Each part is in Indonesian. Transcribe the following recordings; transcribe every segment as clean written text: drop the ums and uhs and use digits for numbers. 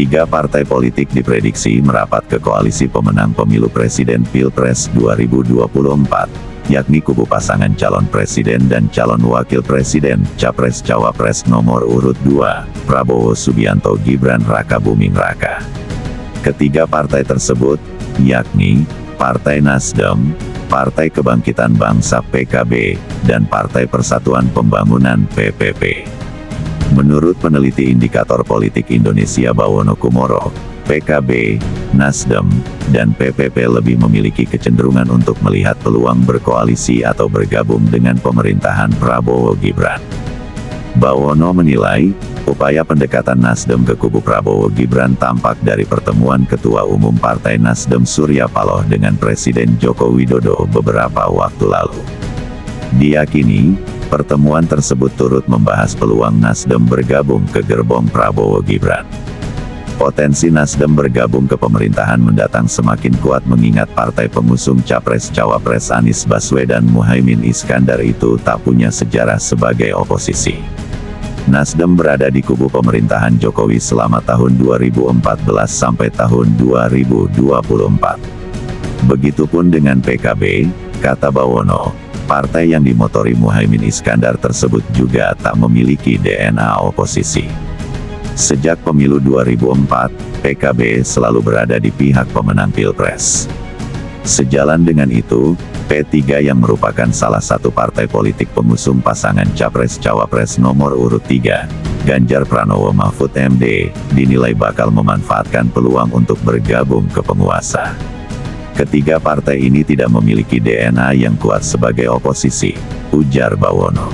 Tiga partai politik diprediksi merapat ke koalisi pemenang pemilu presiden Pilpres 2024, yakni kubu pasangan calon presiden dan calon wakil presiden, Capres-Cawapres nomor urut 2, Prabowo Subianto Gibran Raka Buming Raka. Ketiga partai tersebut, yakni Partai Nasdem, Partai Kebangkitan Bangsa (PKB), dan Partai Persatuan Pembangunan (PPP). Menurut peneliti Indikator Politik Indonesia Bawono Kumoro, PKB, Nasdem, dan PPP lebih memiliki kecenderungan untuk melihat peluang berkoalisi atau bergabung dengan pemerintahan Prabowo Gibran. Bawono menilai, upaya pendekatan Nasdem ke kubu Prabowo Gibran tampak dari pertemuan Ketua Umum Partai Nasdem Surya Paloh dengan Presiden Joko Widodo beberapa waktu lalu. Diyakini, pertemuan tersebut turut membahas peluang Nasdem bergabung ke gerbong Prabowo Gibran. Potensi Nasdem bergabung ke pemerintahan mendatang semakin kuat mengingat partai pengusung Capres-Cawapres Anies Baswedan Muhaimin Iskandar itu tak punya sejarah sebagai oposisi. Nasdem berada di kubu pemerintahan Jokowi selama tahun 2014 sampai tahun 2024. Begitupun dengan PKB, kata Bawono, partai yang dimotori Muhaimin Iskandar tersebut juga tak memiliki DNA oposisi. Sejak pemilu 2004, PKB selalu berada di pihak pemenang Pilpres. Sejalan dengan itu, P3 yang merupakan salah satu partai politik pengusung pasangan Capres-Cawapres nomor urut 3, Ganjar Pranowo Mahfud MD, dinilai bakal memanfaatkan peluang untuk bergabung ke penguasa. Ketiga partai ini tidak memiliki DNA yang kuat sebagai oposisi, ujar Bawono.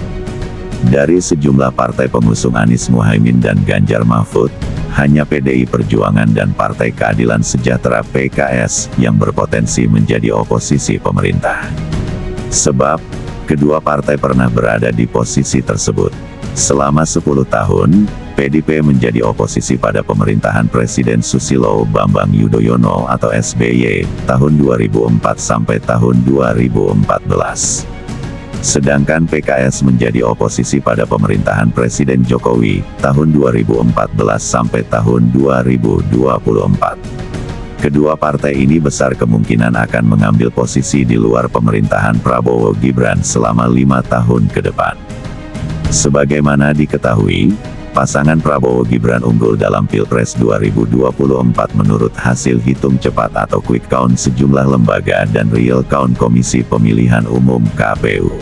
Dari sejumlah partai pengusung Anies Muhaimin dan Ganjar Mahfud, hanya PDI Perjuangan dan Partai Keadilan Sejahtera (PKS) yang berpotensi menjadi oposisi pemerintah. Sebab, kedua partai pernah berada di posisi tersebut. Selama 10 tahun, PDIP menjadi oposisi pada pemerintahan Presiden Susilo Bambang Yudhoyono atau SBY, tahun 2004 sampai tahun 2014. Sedangkan PKS menjadi oposisi pada pemerintahan Presiden Jokowi, tahun 2014 sampai tahun 2024. Kedua partai ini besar kemungkinan akan mengambil posisi di luar pemerintahan Prabowo Gibran selama 5 tahun ke depan. Sebagaimana diketahui, pasangan Prabowo Gibran unggul dalam Pilpres 2024 menurut hasil hitung cepat atau quick count sejumlah lembaga dan real count Komisi Pemilihan Umum (KPU).